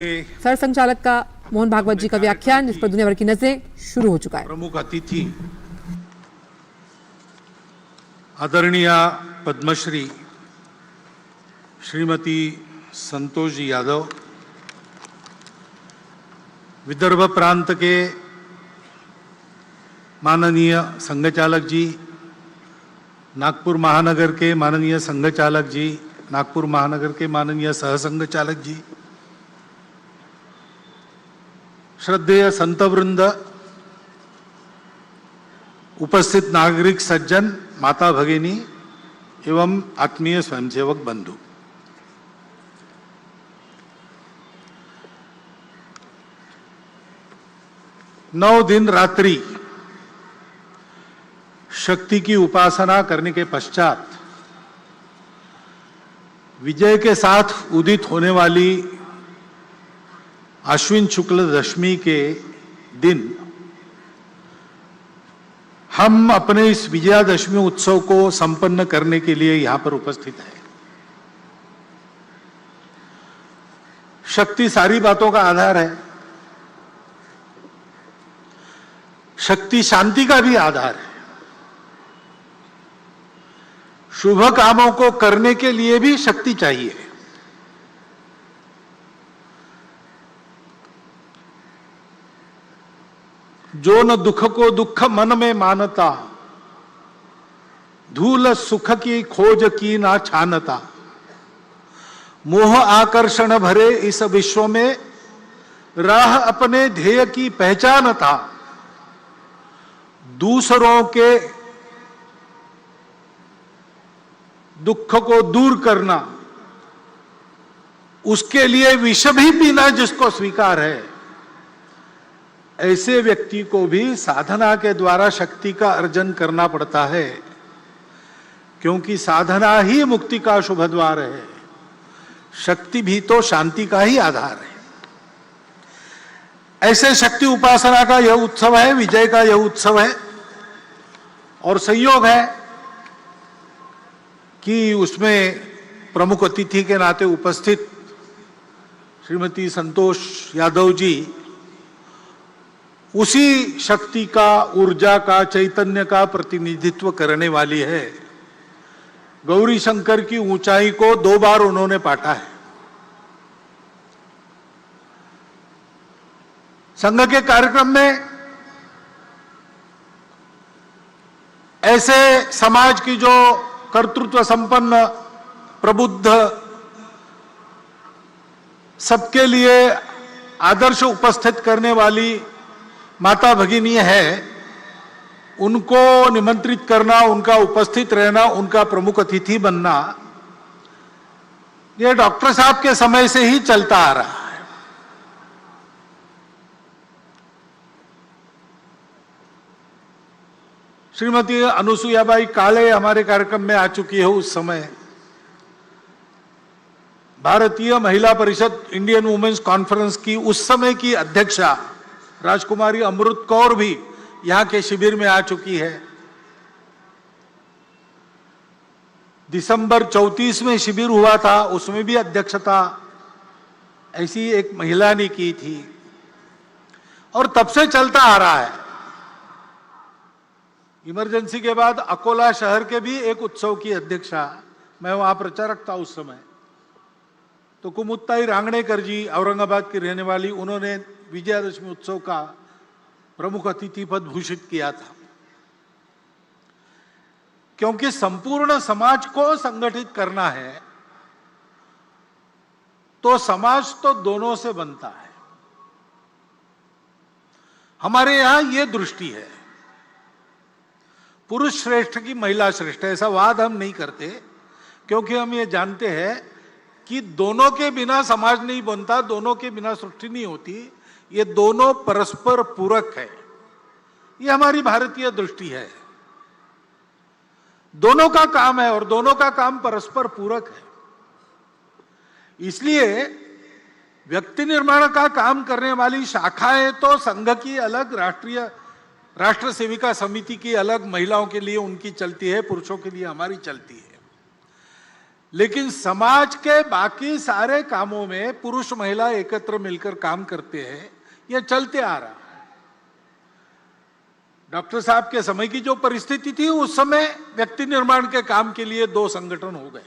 Sir संचालक का मोहन भागवत जी का व्याख्यान, इस पर दुनिया भर की नजरें शुरू हो चुका है। प्रमुख अतिथि आदरणीय पद्मश्री श्रीमती संतोष जी यादव, विदर्भ प्रांत के माननीय संघचालक जी, नागपुर महानगर के माननीय संघचालक जी, नागपुर महानगर के माननीय सहसंघचालक जी, श्रद्धेय संतवृंद, उपस्थित नागरिक सज्जन, माता भगिनी एवं आत्मीय स्वयंसेवक बंधु, नौ दिन रात्रि शक्ति की उपासना करने के पश्चात विजय के साथ उदित होने वाली आश्विन शुक्ल दशमी के दिन हम अपने इस विजयादशमी उत्सव को संपन्न करने के लिए यहां पर उपस्थित हैं। शक्ति सारी बातों का आधार है। शक्ति शांति का भी आधार है। शुभ कामों को करने के लिए भी शक्ति चाहिए। जो न दुख को दुख मन में मानता, धूल सुख की खोज की ना छानता, मोह आकर्षण भरे इस विश्व में राह अपने ध्येय की पहचानता, दूसरों के दुख को दूर करना, उसके लिए विष भी पीना जिसको स्वीकार है, ऐसे व्यक्ति को भी साधना के द्वारा शक्ति का अर्जन करना पड़ता है, क्योंकि साधना ही मुक्ति का शुभ द्वार है। शक्ति भी तो शांति का ही आधार है। ऐसे शक्ति उपासना का यह उत्सव है, विजय का यह उत्सव है, और संयोग है कि उसमें प्रमुख अतिथि के नाते उपस्थित श्रीमती संतोष यादव जी उसी शक्ति का, ऊर्जा का, चैतन्य का प्रतिनिधित्व करने वाली है। गौरी शंकर की ऊंचाई को 2 बार उन्होंने पाटा है। संघ के कार्यक्रम में ऐसे समाज की जो कर्तृत्व संपन्न, प्रबुद्ध, सबके लिए आदर्श उपस्थित करने वाली माता भगिनी है, उनको निमंत्रित करना, उनका उपस्थित रहना, उनका प्रमुख अतिथि बनना, यह डॉक्टर साहब के समय से ही चलता आ रहा है। श्रीमती अनुसुयाबाई काले हमारे कार्यक्रम में आ चुकी है। उस समय भारतीय महिला परिषद, इंडियन वुमेन्स कॉन्फ्रेंस की उस समय की अध्यक्षा राजकुमारी अमृत कौर भी यहां के शिविर में आ चुकी है। दिसंबर 34 में शिविर हुआ था, उसमें भी अध्यक्षता ऐसी एक महिला ने की थी, और तब से चलता आ रहा है। इमरजेंसी के बाद अकोला शहर के भी एक उत्सव की अध्यक्षा, मैं वहां प्रचारक था उस समय, तो कुमुत्ताई रांगणेकर जी, औरंगाबाद की रहने वाली, उन्होंने विजयादशमी उत्सव का प्रमुख अतिथि पद भूषित किया था। क्योंकि संपूर्ण समाज को संगठित करना है, तो समाज तो दोनों से बनता है। हमारे यहां यह दृष्टि है, पुरुष श्रेष्ठ की महिला श्रेष्ठ, ऐसा वाद हम नहीं करते, क्योंकि हम ये जानते हैं कि दोनों के बिना समाज नहीं बनता, दोनों के बिना सृष्टि नहीं होती। ये दोनों परस्पर पूरक है। ये हमारी भारतीय दृष्टि है। दोनों का काम है और दोनों का काम परस्पर पूरक है। इसलिए व्यक्ति निर्माण का काम करने वाली शाखाएं तो संघ की अलग, राष्ट्र सेविका समिति की अलग, महिलाओं के लिए उनकी चलती है, पुरुषों के लिए हमारी चलती है। लेकिन समाज के बाकी सारे कामों में पुरुष महिला एकत्र मिलकर काम करते हैं, यह चलते आ रहा है। डॉक्टर साहब के समय की जो परिस्थिति थी, उस समय व्यक्ति निर्माण के काम के लिए 2 संगठन हो गए,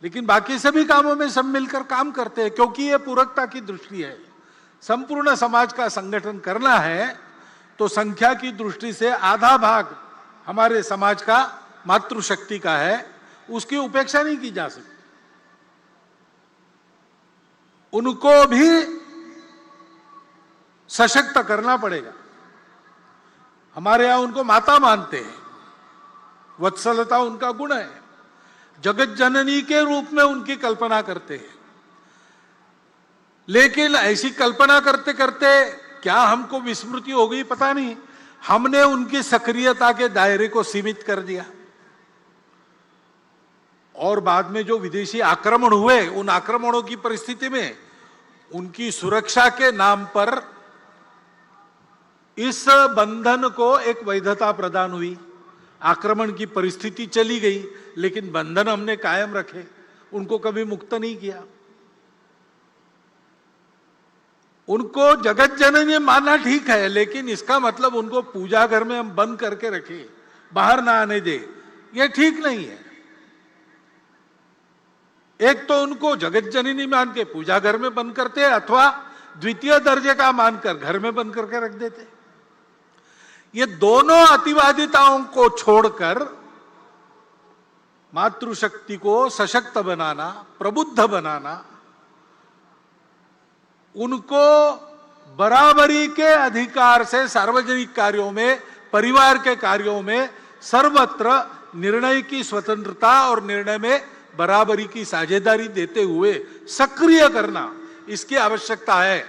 लेकिन बाकी सभी कामों में सब मिलकर काम करते हैं, क्योंकि यह पूरकता की दृष्टि है। संपूर्ण समाज का संगठन करना है तो संख्या की दृष्टि से आधा भाग हमारे समाज का मातृशक्ति का है, उसकी उपेक्षा नहीं की जा सकती। उनको भी सशक्त करना पड़ेगा। हमारे यहां उनको माता मानते हैं, वत्सलता उनका गुण है, जगत जननी के रूप में उनकी कल्पना करते हैं। लेकिन ऐसी कल्पना करते करते क्या हमको विस्मृति हो गई पता नहीं, हमने उनकी सक्रियता के दायरे को सीमित कर दिया। और बाद में जो विदेशी आक्रमण हुए, उन आक्रमणों की परिस्थिति में उनकी सुरक्षा के नाम पर इस बंधन को एक वैधता प्रदान हुई। आक्रमण की परिस्थिति चली गई, लेकिन बंधन हमने कायम रखे, उनको कभी मुक्त नहीं किया। उनको जगत जननी मानना ठीक है, लेकिन इसका मतलब उनको पूजा घर में हम बंद करके रखे, बाहर ना आने दे, यह ठीक नहीं है। एक तो उनको जगत जननी मान के पूजा घर में बंद करते, अथवा द्वितीय दर्जे का मानकर घर में बंद करके रख देते। ये दोनों अतिवादिताओं को छोड़कर मातृशक्ति को सशक्त बनाना, प्रबुद्ध बनाना, उनको बराबरी के अधिकार से सार्वजनिक कार्यों में, परिवार के कार्यों में सर्वत्र निर्णय की स्वतंत्रता और निर्णय में बराबरी की साझेदारी देते हुए सक्रिय करना, इसकी आवश्यकता है।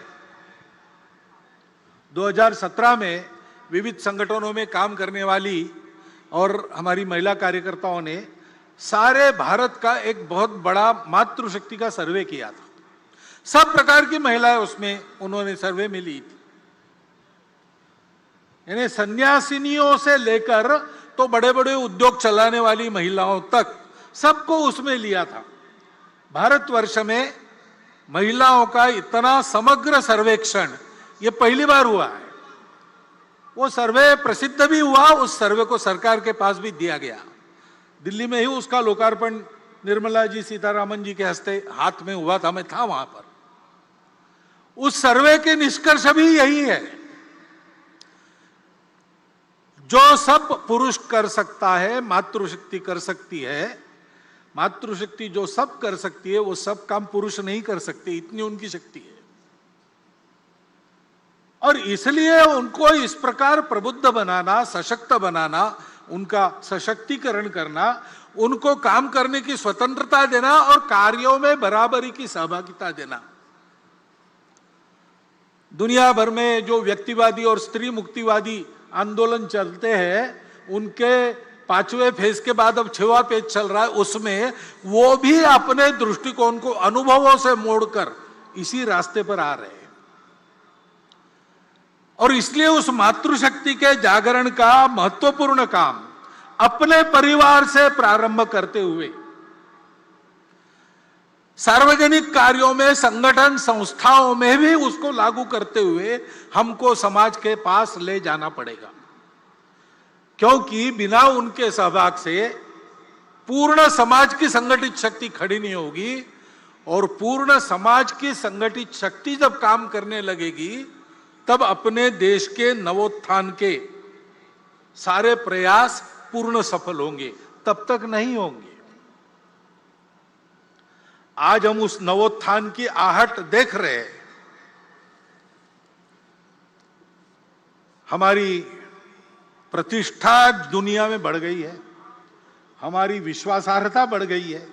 2017 में विविध संगठनों में काम करने वाली और हमारी महिला कार्यकर्ताओं ने सारे भारत का एक बहुत बड़ा मातृशक्ति का सर्वे किया था। सब प्रकार की महिलाएं उसमें उन्होंने सर्वे में ली थी, यानी सन्यासिनियों से लेकर तो बड़े बड़े उद्योग चलाने वाली महिलाओं तक सबको उसमें लिया था। भारतवर्ष में महिलाओं का इतना समग्र सर्वेक्षण ये पहली बार हुआ है। वो सर्वे प्रसिद्ध भी हुआ, उस सर्वे को सरकार के पास भी दिया गया। दिल्ली में ही उसका लोकार्पण निर्मला जी सीतारामन जी के हस्ते हाथ में हुआ था, मैं था वहां पर। उस सर्वे के निष्कर्ष भी यही है, जो सब पुरुष कर सकता है मातृशक्ति कर सकती है। मातृशक्ति जो सब कर सकती है, वो सब काम पुरुष नहीं कर सकते, इतनी उनकी शक्ति है। और इसलिए उनको इस प्रकार प्रबुद्ध बनाना, सशक्त बनाना, उनका सशक्तिकरण करना, उनको काम करने की स्वतंत्रता देना और कार्यों में बराबरी की सहभागिता देना। दुनिया भर में जो व्यक्तिवादी और स्त्री मुक्तिवादी आंदोलन चलते हैं, उनके 5वें फेज के बाद अब 6वां पेज चल रहा है, उसमें वो भी अपने दृष्टिकोण को अनुभवों से मोड़कर इसी रास्ते पर आ रहे हैं। और इसलिए उस मातृशक्ति के जागरण का महत्वपूर्ण काम अपने परिवार से प्रारंभ करते हुए सार्वजनिक कार्यों में, संगठन संस्थाओं में भी उसको लागू करते हुए हमको समाज के पास ले जाना पड़ेगा, क्योंकि बिना उनके सहभाग से पूर्ण समाज की संगठित शक्ति खड़ी नहीं होगी। और पूर्ण समाज की संगठित शक्ति जब काम करने लगेगी, तब अपने देश के नवोत्थान के सारे प्रयास पूर्ण सफल होंगे, तब तक नहीं होंगे। आज हम उस नवोत्थान की आहट देख रहे हैं। हमारी प्रतिष्ठा दुनिया में बढ़ गई है, हमारी विश्वासार्हता बढ़ गई है।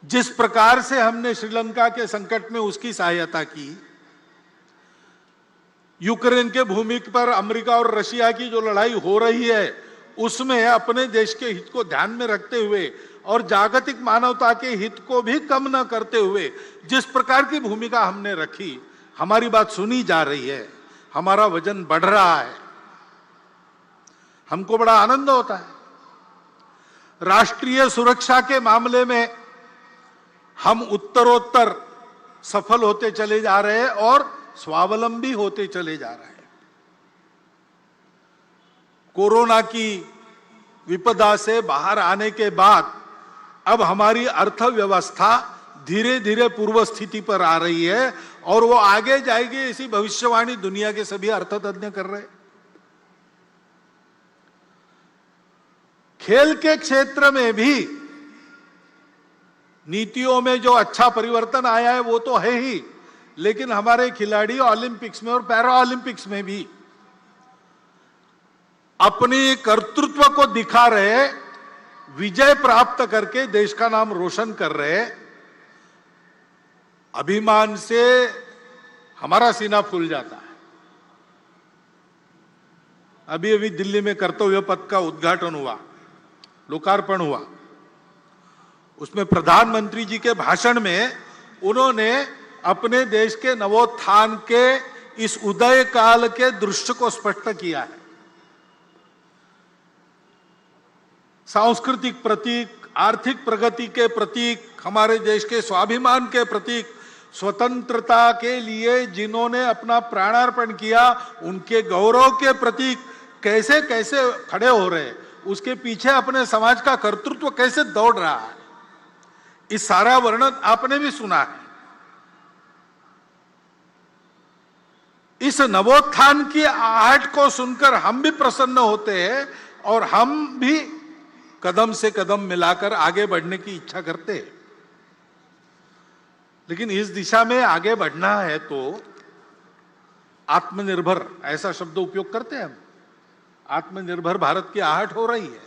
जिस प्रकार से हमने श्रीलंका के संकट में उसकी सहायता की, यूक्रेन के भूमि पर अमेरिका और रशिया की जो लड़ाई हो रही है, उसमें अपने देश के हित को ध्यान में रखते हुए और जागतिक मानवता के हित को भी कम न करते हुए जिस प्रकार की भूमिका हमने रखी, हमारी बात सुनी जा रही है, हमारा वजन बढ़ रहा है, हमको बड़ा आनंद होता है। राष्ट्रीय सुरक्षा के मामले में हम उत्तरोत्तर सफल होते चले जा रहे हैं और स्वावलंबी होते चले जा रहे हैं। कोरोना की विपदा से बाहर आने के बाद अब हमारी अर्थव्यवस्था धीरे धीरे पूर्व स्थिति पर आ रही है और वो आगे जाएगी, ऐसी भविष्यवाणी दुनिया के सभी अर्थतज्ञ कर रहे हैं। खेल के क्षेत्र में भी नीतियों में जो अच्छा परिवर्तन आया है वो तो है ही, लेकिन हमारे खिलाड़ी ओलंपिक्स में और पैरा ओलंपिक्स में भी अपनी कर्तृत्व को दिखा रहे, विजय प्राप्त करके देश का नाम रोशन कर रहे। अभिमान से हमारा सीना फूल जाता है। अभी अभी दिल्ली में कर्तव्य पथ का उद्घाटन हुआ, लोकार्पण हुआ। उसमें प्रधानमंत्री जी के भाषण में उन्होंने अपने देश के नवोत्थान के इस उदय काल के दृश्य को स्पष्ट किया है। सांस्कृतिक प्रतीक, आर्थिक प्रगति के प्रतीक, हमारे देश के स्वाभिमान के प्रतीक, स्वतंत्रता के लिए जिन्होंने अपना प्राणार्पण किया उनके गौरव के प्रतीक कैसे कैसे खड़े हो रहे, उसके पीछे अपने समाज का कर्तृत्व कैसे दौड़ रहा है, इस सारा वर्णन आपने भी सुना है। इस नवोत्थान की आहट को सुनकर हम भी प्रसन्न होते हैं और हम भी कदम से कदम मिलाकर आगे बढ़ने की इच्छा करते हैं। लेकिन इस दिशा में आगे बढ़ना है तो आत्मनिर्भर, ऐसा शब्द उपयोग करते हैं हम। आत्मनिर्भर भारत की आहट हो रही है,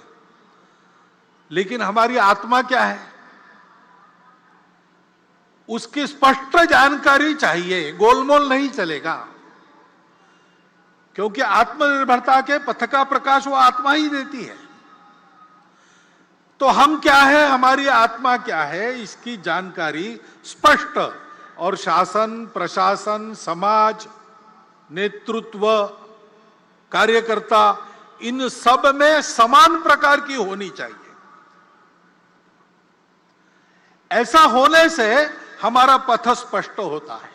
लेकिन हमारी आत्मा क्या है उसकी स्पष्ट जानकारी चाहिए, गोलमोल नहीं चलेगा। क्योंकि आत्मनिर्भरता के पथ का प्रकाश वो आत्मा ही देती है। तो हम क्या है, हमारी आत्मा क्या है, इसकी जानकारी स्पष्ट, और शासन, प्रशासन, समाज, नेतृत्व, कार्यकर्ता, इन सब में समान प्रकार की होनी चाहिए। ऐसा होने से हमारा पथ स्पष्ट होता है।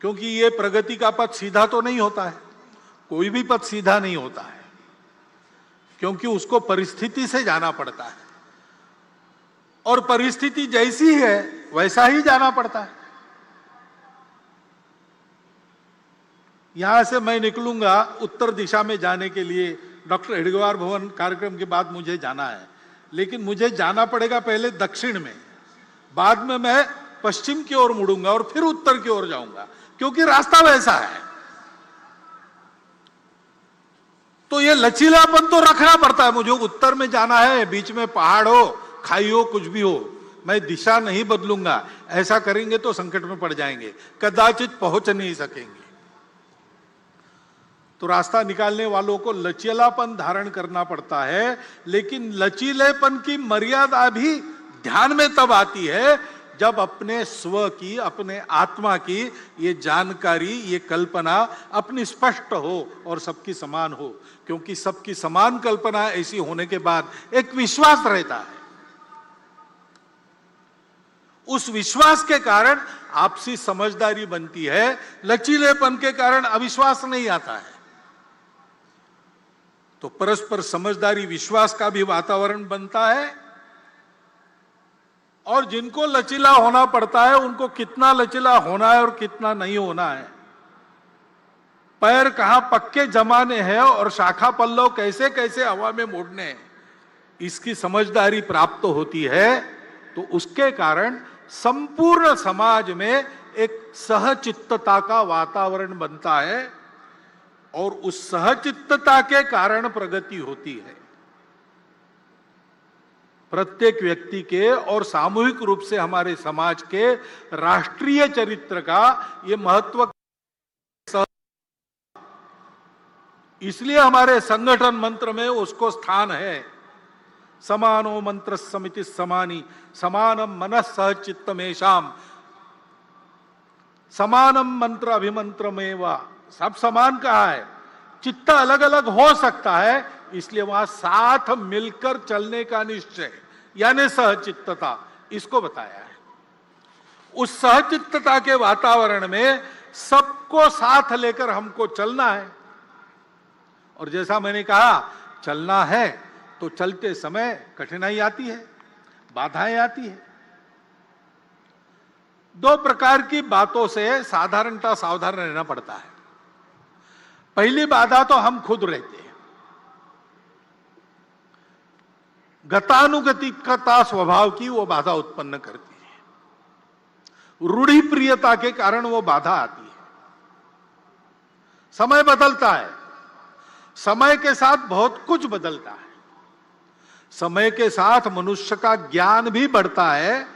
क्योंकि ये प्रगति का पथ सीधा तो नहीं होता है, कोई भी पथ सीधा नहीं होता है, क्योंकि उसको परिस्थिति से जाना पड़ता है और परिस्थिति जैसी है वैसा ही जाना पड़ता है। यहां से मैं निकलूंगा उत्तर दिशा में जाने के लिए, डॉक्टर हेडगेवार भवन कार्यक्रम के बाद मुझे जाना है, लेकिन मुझे जाना पड़ेगा पहले दक्षिण में, बाद में मैं पश्चिम की ओर मुड़ूंगा और फिर उत्तर की ओर जाऊंगा, क्योंकि रास्ता वैसा है। तो ये लचीलापन तो रखना पड़ता है। मुझे उत्तर में जाना है, बीच में पहाड़ हो, खाई हो, कुछ भी हो, मैं दिशा नहीं बदलूंगा। ऐसा करेंगे तो संकट में पड़ जाएंगे, कदाचित पहुंच नहीं सकेंगे। तो रास्ता निकालने वालों को लचीलापन धारण करना पड़ता है, लेकिन लचीलेपन की मर्यादा भी ध्यान में तब आती है जब अपने स्व की, अपने आत्मा की ये जानकारी, ये कल्पना अपनी स्पष्ट हो और सबकी समान हो। क्योंकि सबकी समान कल्पना ऐसी होने के बाद एक विश्वास रहता है। उस विश्वास के कारण आपसी समझदारी बनती है, लचीलेपन के कारण अविश्वास नहीं आता है। तो परस्पर समझदारी, विश्वास का भी वातावरण बनता है। और जिनको लचीला होना पड़ता है उनको कितना लचीला होना है और कितना नहीं होना है, पैर कहां पक्के जमाने हैं और शाखा पल्लव कैसे कैसे हवा में मोड़ने हैं, इसकी समझदारी प्राप्त होती है। तो उसके कारण संपूर्ण समाज में एक सहचित्तता का वातावरण बनता है और उस सहचित्तता के कारण प्रगति होती है। प्रत्येक व्यक्ति के और सामूहिक रूप से हमारे समाज के राष्ट्रीय चरित्र का ये महत्व, इसलिए हमारे संगठन मंत्र में उसको स्थान है। समानो मंत्र समिति समानी, समानम मनः सहचित्तमेषाम, समानम मंत्र अभिमंत्रमेवा। सब समान कहा है, चित्त अलग अलग हो सकता है, इसलिए वहां साथ मिलकर चलने का निश्चय यानी सहचित्तता, इसको बताया है। उस सहचित्तता के वातावरण में सबको साथ लेकर हमको चलना है। और जैसा मैंने कहा, चलना है तो चलते समय कठिनाई आती है, बाधाएं आती है। दो प्रकार की बातों से साधारणतः सावधान रहना पड़ता है। पहली बाधा तो हम खुद रहते हैं। गतानुगतिकता स्वभाव की वो बाधा उत्पन्न करती है। रूढ़ि प्रियता के कारण वो बाधा आती है। समय बदलता है, समय के साथ बहुत कुछ बदलता है। समय के साथ मनुष्य का ज्ञान भी बढ़ता है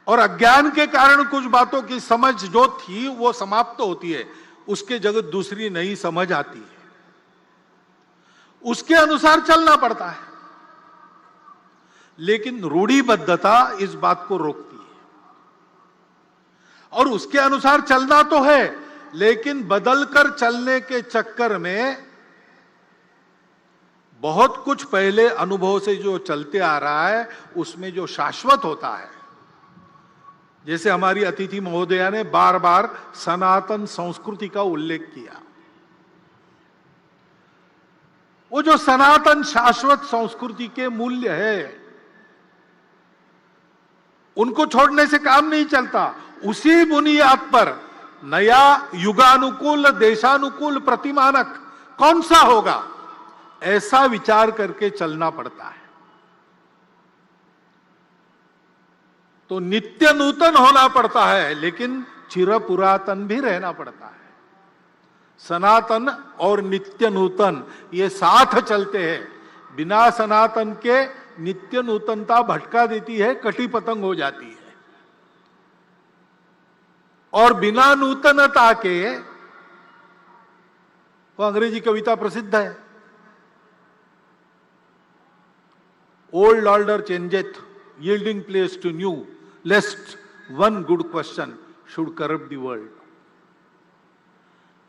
और अज्ञान के कारण कुछ बातों की समझ जो थी वो समाप्त होती है, उसके जगह दूसरी नई समझ आती है। उसके अनुसार चलना पड़ता है। लेकिन रूढ़िबद्धता इस बात को रोकती है। और उसके अनुसार चलना तो है, लेकिन बदलकर चलने के चक्कर में बहुत कुछ पहले अनुभव से जो चलते आ रहा है उसमें जो शाश्वत होता है, जैसे हमारी अतिथि महोदया ने बार बार सनातन संस्कृति का उल्लेख किया, वो जो सनातन शाश्वत संस्कृति के मूल्य है उनको छोड़ने से काम नहीं चलता। उसी बुनियाद पर नया युगानुकूल देशानुकूल प्रतिमानक कौन सा होगा, ऐसा विचार करके चलना पड़ता है। तो नित्य नूतन होना पड़ता है, लेकिन चिर पुरातन भी रहना पड़ता है। सनातन और नित्य नूतन ये साथ चलते हैं। बिना सनातन के नित्य नूतनता भटका देती है, कटी पतंग हो जाती है। और बिना नूतनता के, वो अंग्रेजी कविता प्रसिद्ध है, old order changeth yielding place to new, lest one good question should corrupt the world.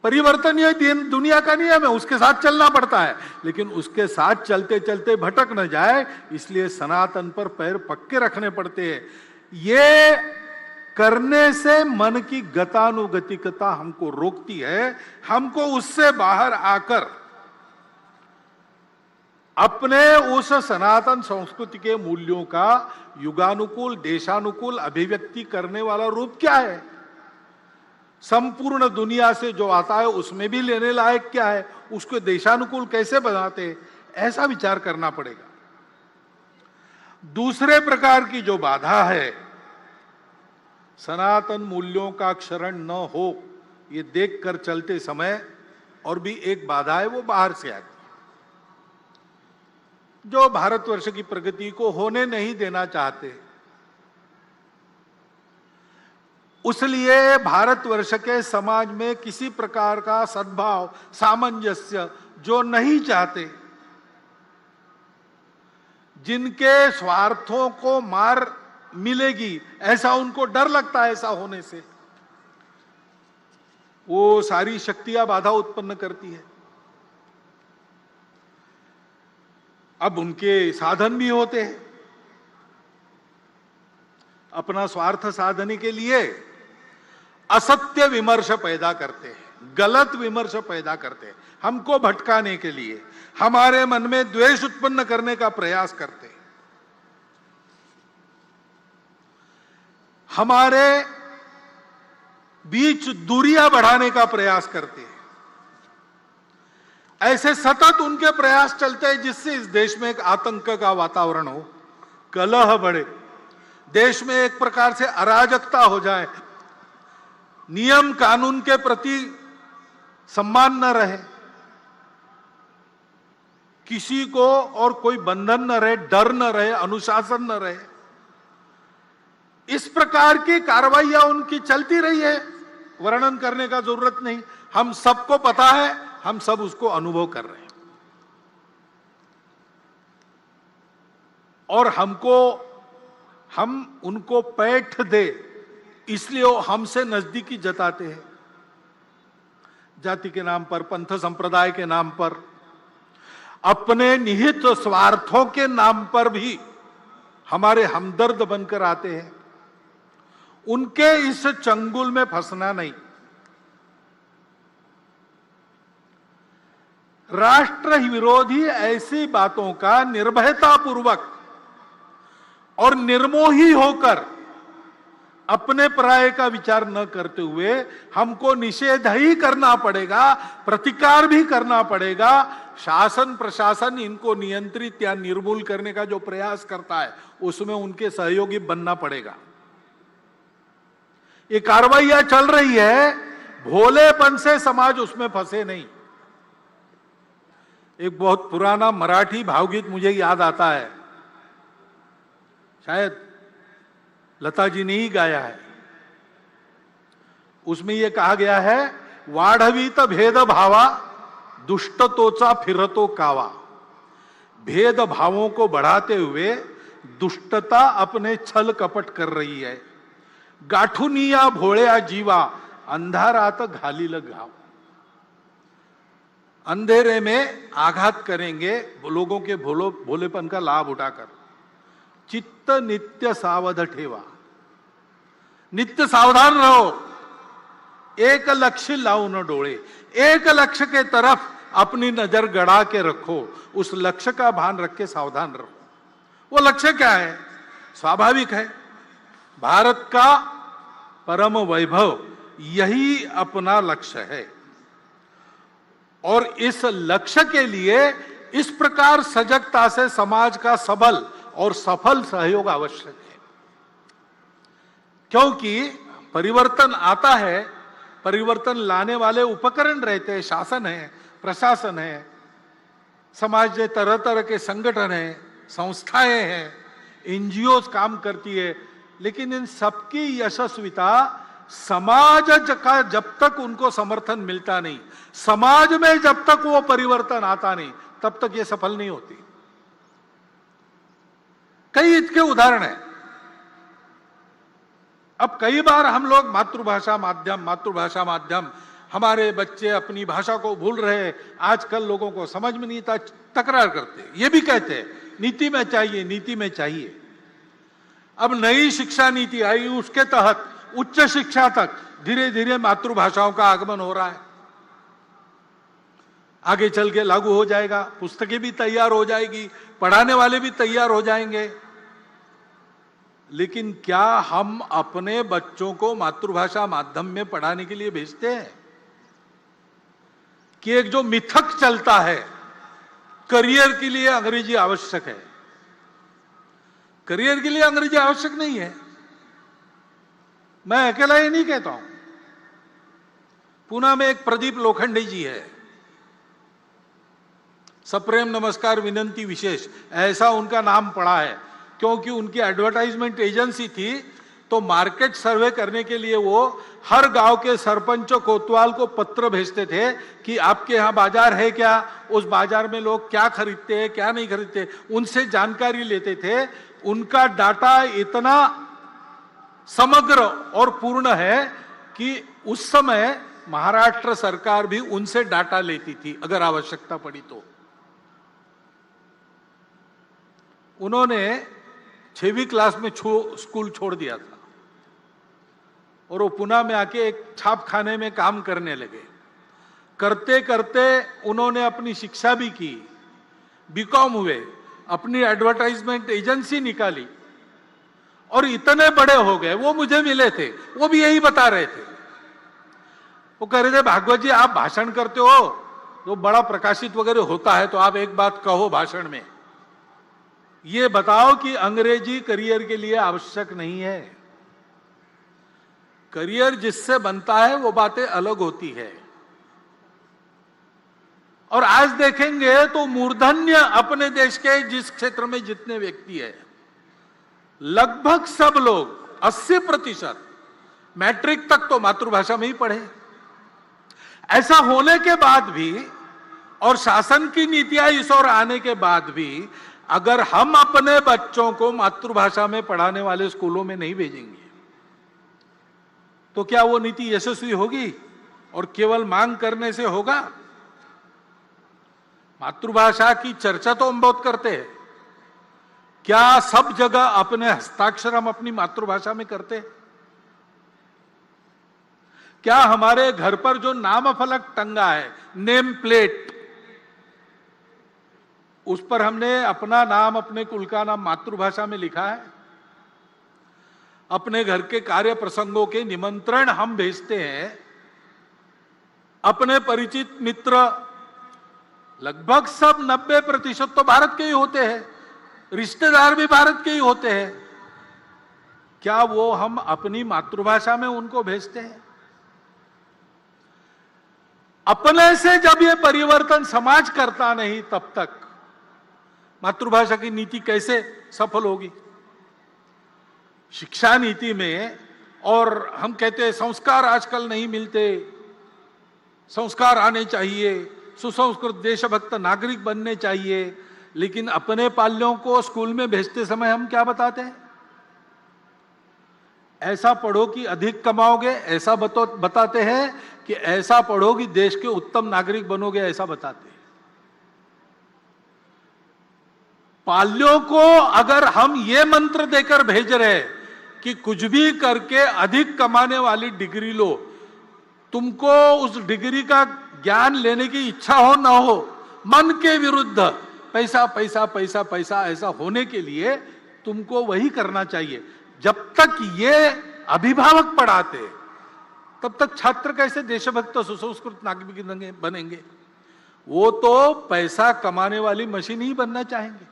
परिवर्तन ये दुनिया का नियम है, उसके साथ चलना पड़ता है, लेकिन उसके साथ चलते चलते भटक न जाए, इसलिए सनातन पर पैर पक्के रखने पड़ते हैं। ये करने से मन की गतानुगतिकता हमको रोकती है। हमको उससे बाहर आकर अपने उस सनातन संस्कृति के मूल्यों का युगानुकूल देशानुकूल अभिव्यक्ति करने वाला रूप क्या है, संपूर्ण दुनिया से जो आता है उसमें भी लेने लायक क्या है, उसको देशानुकूल कैसे बनाते हैं, ऐसा विचार करना पड़ेगा। दूसरे प्रकार की जो बाधा है, सनातन मूल्यों का क्षरण न हो, ये देखकर चलते समय और भी एक बाधा है, वो बाहर से आती है, जो भारतवर्ष की प्रगति को होने नहीं देना चाहते। उसलिए भारतवर्ष के समाज में किसी प्रकार का सद्भाव सामंजस्य जो नहीं चाहते, जिनके स्वार्थों को मार मिलेगी ऐसा उनको डर लगता है, ऐसा होने से वो सारी शक्तियां बाधा उत्पन्न करती है। अब उनके साधन भी होते हैं, अपना स्वार्थ साधने के लिए असत्य विमर्श पैदा करते हैं, गलत विमर्श पैदा करते हैं, हमको भटकाने के लिए, हमारे मन में द्वेष उत्पन्न करने का प्रयास करते हैं, हमारे बीच दूरियां बढ़ाने का प्रयास करते हैं। ऐसे सतत उनके प्रयास चलते हैं जिससे इस देश में एक आतंक का वातावरण हो, कलह बढ़े, देश में एक प्रकार से अराजकता हो जाए, नियम कानून के प्रति सम्मान न रहे, किसी को और कोई बंधन न रहे, डर न रहे, अनुशासन न रहे। इस प्रकार की कार्रवाइयां उनकी चलती रही है, वर्णन करने का जरूरत नहीं, हम सबको पता है, हम सब उसको अनुभव कर रहे हैं। और हम उनको पैठ दे इसलिए वो हमसे नजदीकी जताते हैं, जाति के नाम पर, पंथ संप्रदाय के नाम पर। अपने निहित स्वार्थों के नाम पर भी हमारे हमदर्द बनकर आते हैं, उनके इस चंगुल में फंसना नहीं। राष्ट्र विरोधी ऐसी बातों का निर्भयतापूर्वक और निर्मोही होकर अपने पराये का विचार न करते हुए हमको निषेध ही करना पड़ेगा, प्रतिकार भी करना पड़ेगा। शासन प्रशासन इनको नियंत्रित या निर्मूल करने का जो प्रयास करता है उसमें उनके सहयोगी बनना पड़ेगा। ये कार्रवाइयां चल रही है, भोलेपन से समाज उसमें फंसे नहीं। एक बहुत पुराना मराठी भावगीत मुझे याद आता है, शायद लता जी ने ही गाया है। उसमें यह कहा गया है, वाढवीत भेदभावा दुष्टतोचा फिरतो कावा। भेदभावों को बढ़ाते हुए दुष्टता अपने छल कपट कर रही है। गाठुनिया भोळ्या जीवा अंधारात घालील घाव। अंधेरे में आघात करेंगे लोगों के भोलेपन का लाभ उठाकर। चित्त नित्य सावध ठेवा, नित्य सावधान रहो। एक लक्ष्य लाओ न डोळे, एक लक्ष्य के तरफ अपनी नजर गड़ा के रखो, उस लक्ष्य का भान रख के सावधान रहो। वो लक्ष्य क्या है? स्वाभाविक है, भारत का परम वैभव यही अपना लक्ष्य है। और इस लक्ष्य के लिए इस प्रकार सजगता से समाज का सबल और सफल सहयोग आवश्यक है। क्योंकि परिवर्तन आता है, परिवर्तन लाने वाले उपकरण रहते हैं, शासन है, प्रशासन है, समाज में तरह तरह के संगठन हैं, संस्थाएं हैं, एनजीओ काम करती है। लेकिन इन सबकी यशस्विता समाज का जब तक उनको समर्थन मिलता नहीं, समाज में जब तक वो परिवर्तन आता नहीं, तब तक ये सफल नहीं होती। कई इसके उदाहरण हैं। अब कई बार हम लोग मातृभाषा माध्यम, हमारे बच्चे अपनी भाषा को भूल रहे, आजकल लोगों को समझ में नहीं था, तकरार करते, ये भी कहते हैं नीति में चाहिए, नीति में चाहिए। अब नई शिक्षा नीति आई, उसके तहत उच्च शिक्षा तक धीरे धीरे मातृभाषाओं का आगमन हो रहा है। आगे चल के लागू हो जाएगा, पुस्तकें भी तैयार हो जाएगी, पढ़ाने वाले भी तैयार हो जाएंगे। लेकिन क्या हम अपने बच्चों को मातृभाषा माध्यम में पढ़ाने के लिए भेजते हैं? कि एक जो मिथक चलता है, करियर के लिए अंग्रेजी आवश्यक है। करियर के लिए अंग्रेजी आवश्यक नहीं है। मैं अकेला ये नहीं कहता हूं। पुणे में एक प्रदीप लोखंडे जी है, सप्रेम नमस्कार विनंती विशेष, ऐसा उनका नाम पड़ा है। क्योंकि उनकी एडवर्टाइजमेंट एजेंसी थी, तो मार्केट सर्वे करने के लिए वो हर गांव के सरपंच कोतवाल को पत्र भेजते थे कि आपके यहाँ बाजार है क्या, उस बाजार में लोग क्या खरीदते हैं क्या नहीं खरीदते, उनसे जानकारी लेते थे। उनका डाटा इतना समग्र और पूर्ण है कि उस समय महाराष्ट्र सरकार भी उनसे डाटा लेती थी अगर आवश्यकता पड़ी तो। उन्होंने 6वीं क्लास में स्कूल छोड़ दिया था और वो पुणे में आके एक छापखाने में काम करने लगे। करते करते उन्होंने अपनी शिक्षा भी की, बीकॉम हुए, अपनी एडवर्टाइजमेंट एजेंसी निकाली और इतने बड़े हो गए। वो मुझे मिले थे, वो भी यही बता रहे थे। वो कह रहे थे, भागवत जी आप भाषण करते हो, जो बड़ा प्रकाशित वगैरह होता है, तो आप एक बात कहो भाषण में, ये बताओ कि अंग्रेजी करियर के लिए आवश्यक नहीं है। करियर जिससे बनता है वो बातें अलग होती है। और आज देखेंगे तो मूर्धन्य अपने देश के जिस क्षेत्र में जितने व्यक्ति है, लगभग सब लोग 80% मैट्रिक तक तो मातृभाषा में ही पढ़े। ऐसा होने के बाद भी और शासन की नीतियां इस ओर आने के बाद भी अगर हम अपने बच्चों को मातृभाषा में पढ़ाने वाले स्कूलों में नहीं भेजेंगे तो क्या वो नीति यशस्वी होगी? और केवल मांग करने से होगा? मातृभाषा की चर्चा तो हम बहुत करते हैं, क्या सब जगह अपने हस्ताक्षर हम अपनी मातृभाषा में करते हैं? क्या हमारे घर पर जो नाम फलक टंगा है, नेम प्लेट, उस पर हमने अपना नाम, अपने कुल का नाम मातृभाषा में लिखा है? अपने घर के कार्य प्रसंगों के निमंत्रण हम भेजते हैं, अपने परिचित मित्र लगभग सब 90% तो भारत के ही होते हैं, रिश्तेदार भी भारत के ही होते हैं, क्या वो हम अपनी मातृभाषा में उनको भेजते हैं? अपने से जब ये परिवर्तन समाज करता नहीं, तब तक मातृभाषा की नीति कैसे सफल होगी? शिक्षा नीति में, और हम कहते हैं संस्कार आजकल नहीं मिलते, संस्कार आने चाहिए, सुसंस्कृत देशभक्त नागरिक बनने चाहिए, लेकिन अपने पाल्यों को स्कूल में भेजते समय हम क्या बताते हैं? ऐसा पढ़ो कि अधिक कमाओगे, ऐसा बताते हैं कि ऐसा पढ़ो कि देश के उत्तम नागरिक बनोगे, ऐसा बताते हैं। पाल्यों को अगर हम ये मंत्र देकर भेज रहे कि कुछ भी करके अधिक कमाने वाली डिग्री लो, तुमको उस डिग्री का ज्ञान लेने की इच्छा हो ना हो, मन के विरुद्ध पैसा पैसा पैसा पैसा ऐसा होने के लिए तुमको वही करना चाहिए, जब तक ये अभिभावक पढ़ाते तब तक छात्र कैसे देशभक्त सुसंस्कृत नागरिक बनेंगे? वो तो पैसा कमाने वाली मशीन ही बनना चाहेंगे।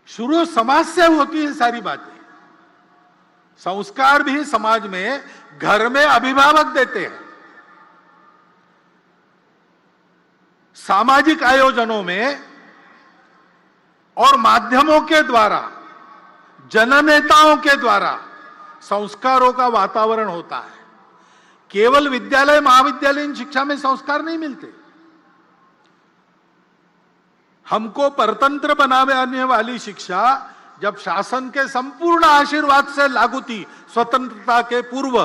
शुरू समाज से होती है सारी बातें। संस्कार भी समाज में, घर में अभिभावक देते हैं, सामाजिक आयोजनों में और माध्यमों के द्वारा, जननेताओं के द्वारा संस्कारों का वातावरण होता है। केवल विद्यालय महाविद्यालयीन शिक्षा में संस्कार नहीं मिलते। हमको परतंत्र बनाने वाली शिक्षा जब शासन के संपूर्ण आशीर्वाद से लागू थी स्वतंत्रता के पूर्व,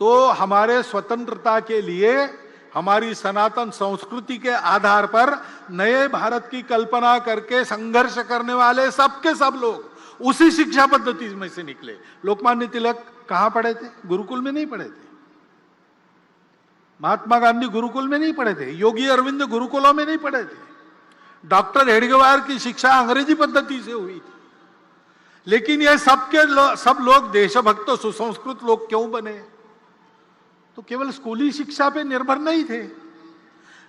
तो हमारे स्वतंत्रता के लिए हमारी सनातन संस्कृति के आधार पर नए भारत की कल्पना करके संघर्ष करने वाले सबके सब लोग उसी शिक्षा पद्धति में से निकले। लोकमान्य तिलक कहां पढ़े थे? गुरुकुल में नहीं पढ़े थे। महात्मा गांधी गुरुकुल में नहीं पढ़े थे। योगी अरविंद गुरुकुलों में नहीं पढ़े थे। डॉक्टर हेडगेवार की शिक्षा अंग्रेजी पद्धति से हुई थी। लेकिन ये सब लोग देशभक्त सुसंस्कृत लोग क्यों बने? तो केवल स्कूली शिक्षा पे निर्भर नहीं थे।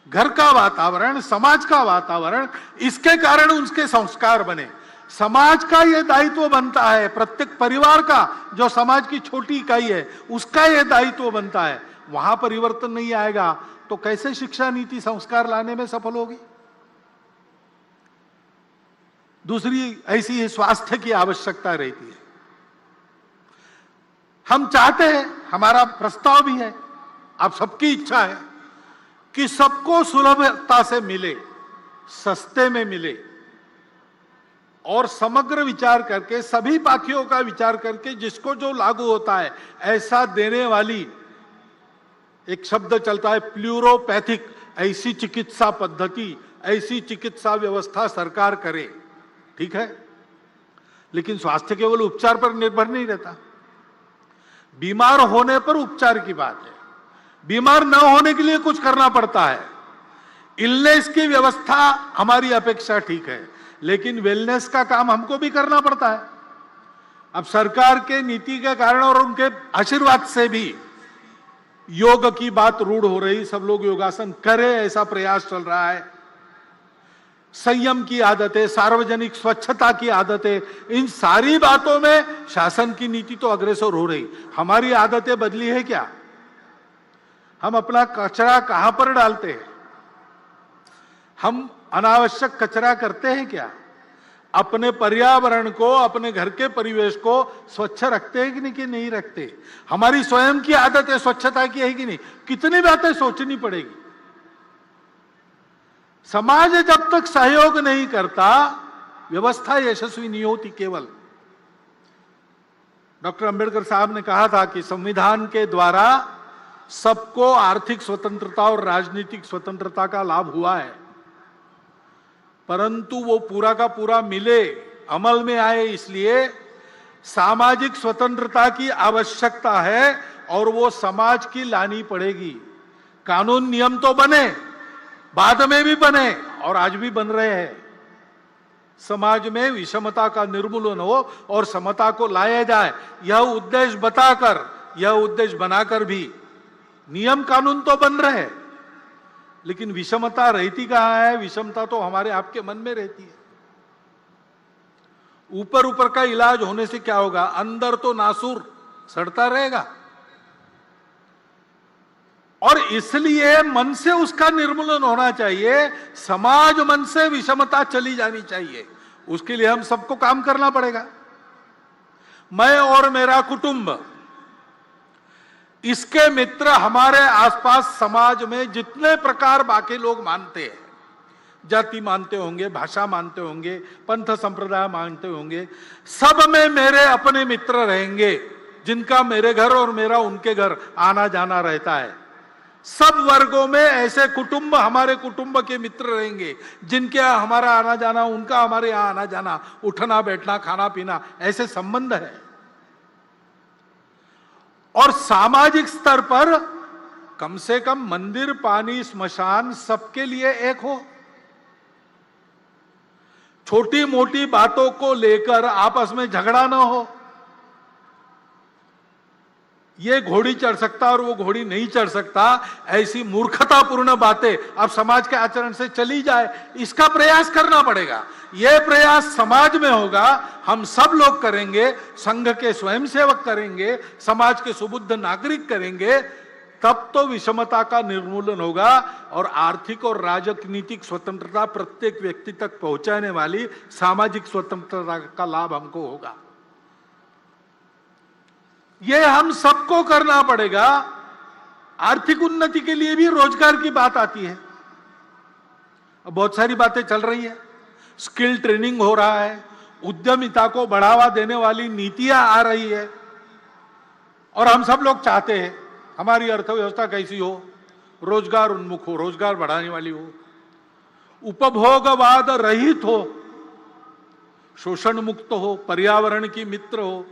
घर का वातावरण, समाज का वातावरण, इसके कारण उनके संस्कार बने। समाज का यह दायित्व बनता है, प्रत्येक परिवार का जो समाज की छोटी इकाई है उसका यह दायित्व बनता है। वहां परिवर्तन नहीं आएगा तो कैसे शिक्षा नीति संस्कार लाने में सफल होगी? दूसरी ऐसी स्वास्थ्य की आवश्यकता रहती है। हम चाहते हैं, हमारा प्रस्ताव भी है, आप सबकी इच्छा है कि सबको सुलभता से मिले, सस्ते में मिले, और समग्र विचार करके, सभी पाखियों का विचार करके जिसको जो लागू होता है ऐसा देने वाली, एक शब्द चलता है प्लूरोपैथिक, ऐसी चिकित्सा पद्धति, ऐसी चिकित्सा व्यवस्था सरकार करे। ठीक है, लेकिन स्वास्थ्य केवल उपचार पर निर्भर नहीं रहता। बीमार होने पर उपचार की बात है, बीमार न होने के लिए कुछ करना पड़ता है। इलनेस की व्यवस्था हमारी अपेक्षा ठीक है, लेकिन वेलनेस का काम हमको भी करना पड़ता है। अब सरकार के नीति के कारण और उनके आशीर्वाद से भी योग की बात रूढ़ हो रही, सब लोग योगासन करें ऐसा प्रयास चल रहा है। संयम की आदतें, सार्वजनिक स्वच्छता की आदतें, इन सारी बातों में शासन की नीति तो अग्रसर हो रही। हमारी आदतें बदली है क्या? हम अपना कचरा कहां पर डालते हैं? हम अनावश्यक कचरा करते हैं क्या? अपने पर्यावरण को, अपने घर के परिवेश को स्वच्छ रखते हैं कि नहीं रखते? हमारी स्वयं की आदतें स्वच्छता की है कि नहीं? कितनी बातें सोचनी पड़ेगी। समाज जब तक सहयोग नहीं करता, व्यवस्था यशस्वी नहीं होती। केवल डॉक्टर अंबेडकर साहब ने कहा था कि संविधान के द्वारा सबको आर्थिक स्वतंत्रता और राजनीतिक स्वतंत्रता का लाभ हुआ है, परंतु वो पूरा का पूरा मिले, अमल में आए, इसलिए सामाजिक स्वतंत्रता की आवश्यकता है और वो समाज की लानी पड़ेगी। कानून नियम तो बने, बाद में भी बने और आज भी बन रहे हैं। समाज में विषमता का निर्मूलन हो और समता को लाया जाए, यह उद्देश्य बताकर, यह उद्देश्य बनाकर भी नियम कानून तो बन रहे हैं, लेकिन विषमता रहती कहां है? विषमता तो हमारे आपके मन में रहती है। ऊपर ऊपर का इलाज होने से क्या होगा? अंदर तो नासूर सड़ता रहेगा, और इसलिए मन से उसका निर्मूलन होना चाहिए। समाज मन से विषमता चली जानी चाहिए, उसके लिए हम सबको काम करना पड़ेगा। मैं और मेरा कुटुंब, इसके मित्र, हमारे आसपास समाज में जितने प्रकार बाकी लोग मानते हैं, जाति मानते होंगे, भाषा मानते होंगे, पंथ संप्रदाय मानते होंगे, सब में मेरे अपने मित्र रहेंगे, जिनका मेरे घर और मेरा उनके घर आना जाना रहता है। सब वर्गों में ऐसे कुटुंब हमारे कुटुंब के मित्र रहेंगे, जिनके यहाँ हमारा आना जाना, उनका हमारे यहाँ आना जाना, उठना बैठना, खाना पीना, ऐसे संबंध है। और सामाजिक स्तर पर कम से कम मंदिर, पानी, स्मशान सबके लिए एक हो। छोटी मोटी बातों को लेकर आपस में झगड़ा ना हो। ये घोड़ी चढ़ सकता और वो घोड़ी नहीं चढ़ सकता, ऐसी मूर्खतापूर्ण बातें अब समाज के आचरण से चली जाए, इसका प्रयास करना पड़ेगा। यह प्रयास समाज में होगा, हम सब लोग करेंगे, संघ के स्वयंसेवक करेंगे, समाज के सुबुद्ध नागरिक करेंगे, तब तो विषमता का निर्मूलन होगा और आर्थिक और राजनीतिक स्वतंत्रता प्रत्येक व्यक्ति तक पहुंचाने वाली सामाजिक स्वतंत्रता का लाभ हमको होगा। यह हम सबको करना पड़ेगा। आर्थिक उन्नति के लिए भी रोजगार की बात आती है। अब बहुत सारी बातें चल रही है, स्किल ट्रेनिंग हो रहा है, उद्यमिता को बढ़ावा देने वाली नीतियां आ रही है, और हम सब लोग चाहते हैं हमारी अर्थव्यवस्था कैसी हो? रोजगार उन्मुख हो, रोजगार बढ़ाने वाली हो, उपभोगवाद रहित हो, शोषण मुक्त हो, पर्यावरण की मित्र हो।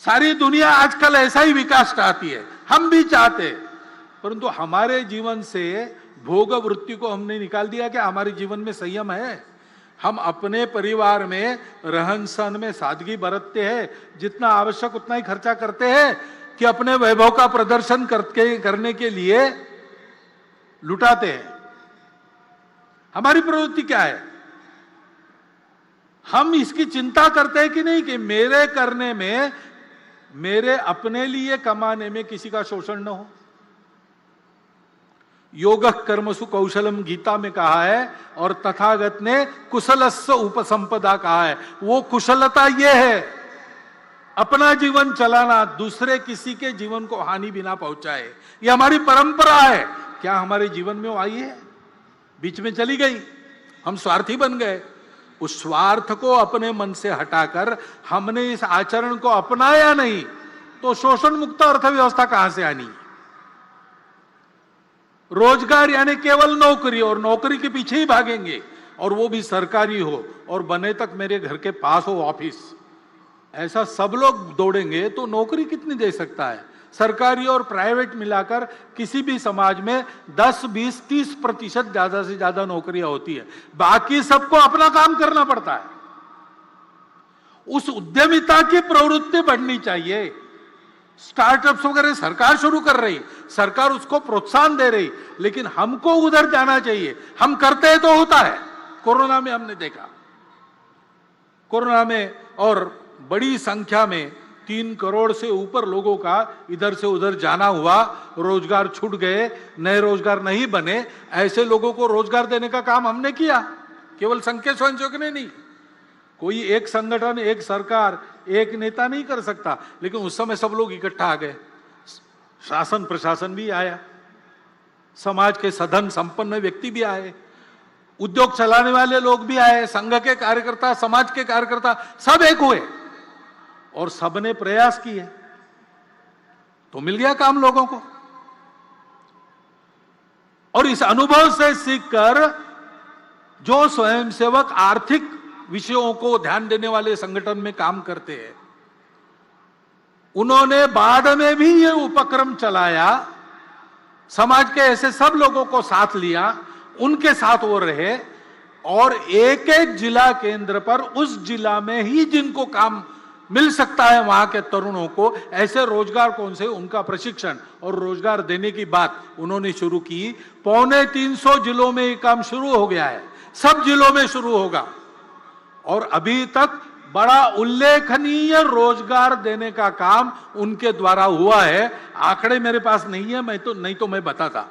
सारी दुनिया आजकल ऐसा ही विकास चाहती है, हम भी चाहते हैं, परंतु हमारे जीवन से भोग वृत्ति को हमने निकाल दिया कि हमारे जीवन में संयम है। हम अपने परिवार में रहन सहन में सादगी बरतते हैं, जितना आवश्यक उतना ही खर्चा करते हैं कि अपने वैभव का प्रदर्शन करने के लिए लुटाते हैं। हमारी प्रवृत्ति क्या है? हम इसकी चिंता करते हैं कि नहीं कि मेरे करने में, मेरे अपने लिए कमाने में किसी का शोषण न हो। योग कर्मसु कौशलम गीता में कहा है, और तथागत ने कुशलस्य उपसंपदा कहा है। वो कुशलता ये है, अपना जीवन चलाना, दूसरे किसी के जीवन को हानि बिना पहुंचाए। ये हमारी परंपरा है। क्या हमारे जीवन में वो आई है? बीच में चली गई, हम स्वार्थी बन गए। उस स्वार्थ को अपने मन से हटाकर हमने इस आचरण को अपनाया नहीं, तो शोषण मुक्त अर्थव्यवस्था कहां से आनी? रोजगार यानी केवल नौकरी, और नौकरी के पीछे ही भागेंगे, और वो भी सरकारी हो, और बने तक मेरे घर के पास हो ऑफिस। ऐसा सब लोग दौड़ेंगे तो नौकरी कितनी दे सकता है? सरकारी और प्राइवेट मिलाकर किसी भी समाज में 10, 20, 30% ज्यादा से ज्यादा नौकरियां होती है, बाकी सबको अपना काम करना पड़ता है। उस उद्यमिता की प्रवृत्ति बढ़नी चाहिए। स्टार्टअप्स वगैरह सरकार शुरू कर रही, सरकार उसको प्रोत्साहन दे रही, लेकिन हमको उधर जाना चाहिए। हम करते हैं तो होता है। कोरोना में हमने देखा, कोरोना में और बड़ी संख्या में 3 करोड़ से ऊपर लोगों का इधर से उधर जाना हुआ, रोजगार छूट गए, नए रोजगार नहीं बने। ऐसे लोगों को रोजगार देने का काम हमने किया, केवल संघ के स्वयंसेवक ने नहीं। कोई एक संगठन, एक सरकार, एक नेता नहीं कर सकता, लेकिन उस समय सब लोग इकट्ठा आ गए। शासन प्रशासन भी आया, समाज के सधन संपन्न व्यक्ति भी आए, उद्योग चलाने वाले लोग भी आए, संघ के कार्यकर्ता, समाज के कार्यकर्ता, सब एक हुए और सबने प्रयास किए। तो मिल गया काम लोगों को। और इस अनुभव से सीखकर जो स्वयंसेवक आर्थिक विषयों को ध्यान देने वाले संगठन में काम करते हैं, उन्होंने बाद में भी ये उपक्रम चलाया, समाज के ऐसे सब लोगों को साथ लिया, उनके साथ वो रहे, और एक एक जिला केंद्र पर उस जिला में ही जिनको काम मिल सकता है वहां के तरुणों को ऐसे रोजगार कौन से, उनका प्रशिक्षण और रोजगार देने की बात उन्होंने शुरू की। 350 जिलों में ये काम शुरू हो गया है, सब जिलों में शुरू होगा, और अभी तक बड़ा उल्लेखनीय रोजगार देने का काम उनके द्वारा हुआ है। आंकड़े मेरे पास नहीं है, नहीं तो मैं बताता,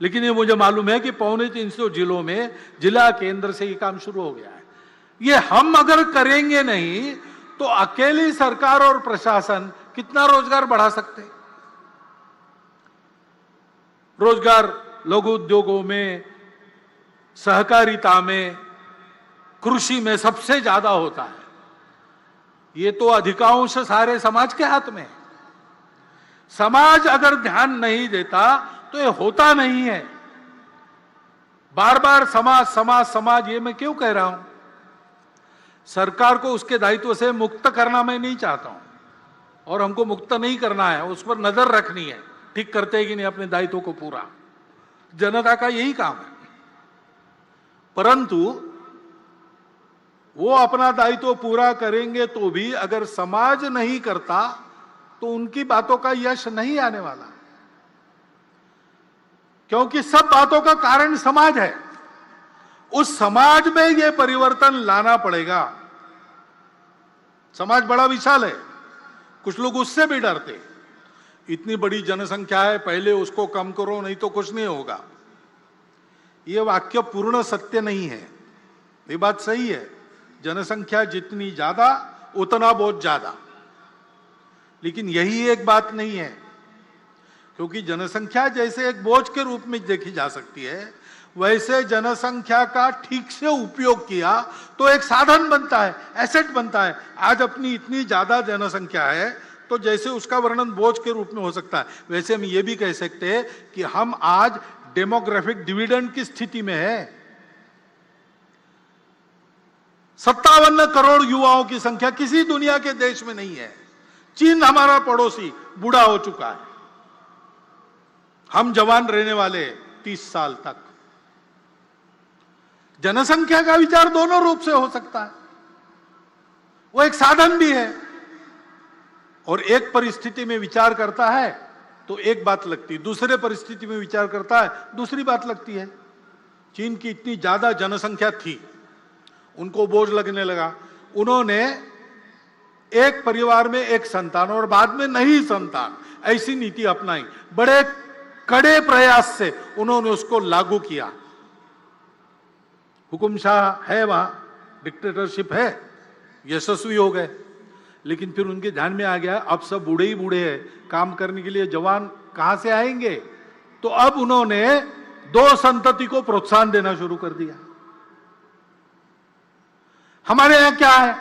लेकिन ये मुझे मालूम है कि 350 जिलों में जिला केंद्र से ये काम शुरू हो गया है। ये हम अगर करेंगे नहीं तो अकेली सरकार और प्रशासन कितना रोजगार बढ़ा सकते? रोजगार लघु उद्योगों में, सहकारिता में, कृषि में सबसे ज्यादा होता है। ये तो अधिकांश सारे समाज के हाथ में है। समाज अगर ध्यान नहीं देता तो ये होता नहीं है। बार बार समाज समाज समाज, ये मैं क्यों कह रहा हूं? सरकार को उसके दायित्व से मुक्त करना मैं नहीं चाहता हूं, और हमको मुक्त नहीं करना है, उस पर नजर रखनी है, ठीक करते हैं कि नहीं अपने दायित्व को पूरा। जनता का यही काम है। परंतु वो अपना दायित्व पूरा करेंगे तो भी अगर समाज नहीं करता तो उनकी बातों का यश नहीं आने वाला, क्योंकि सब बातों का कारण समाज है। उस समाज में यह परिवर्तन लाना पड़ेगा। समाज बड़ा विशाल है, कुछ लोग उससे भी डरते, इतनी बड़ी जनसंख्या है, पहले उसको कम करो नहीं तो कुछ नहीं होगा। यह वाक्य पूर्ण सत्य नहीं है। ये बात सही है, जनसंख्या जितनी ज्यादा उतना बहुत ज्यादा, लेकिन यही एक बात नहीं है, क्योंकि जनसंख्या जैसे एक बोझ के रूप में देखी जा सकती है, वैसे जनसंख्या का ठीक से उपयोग किया तो एक साधन बनता है, एसेट बनता है। आज अपनी इतनी ज्यादा जनसंख्या है तो जैसे उसका वर्णन बोझ के रूप में हो सकता है, वैसे हम ये भी कह सकते हैं कि हम आज डेमोग्राफिक डिविडेंड की स्थिति में है। 57 करोड़ युवाओं की संख्या किसी दुनिया के देश में नहीं है। चीन हमारा पड़ोसी बूढ़ा हो चुका है, हम जवान रहने वाले 30 साल तक। जनसंख्या का विचार दोनों रूप से हो सकता है, वो एक साधन भी है, और एक परिस्थिति में विचार करता है तो एक बात लगती है, दूसरे परिस्थिति में विचार करता है दूसरी बात लगती है। चीन की इतनी ज्यादा जनसंख्या थी, उनको बोझ लगने लगा, उन्होंने एक परिवार में एक संतान और बाद में नहीं संतान, ऐसी नीति अपनाई। बड़े कड़े प्रयास से उन्होंने उसको लागू किया। हुकुमशाह है वहां, डिक्टेटरशिप है, यशस्वी हो गए। लेकिन फिर उनके ध्यान में आ गया अब सब बूढ़े ही बूढ़े हैं, काम करने के लिए जवान कहां से आएंगे? तो अब उन्होंने 2 संतति को प्रोत्साहन देना शुरू कर दिया। हमारे यहां क्या है,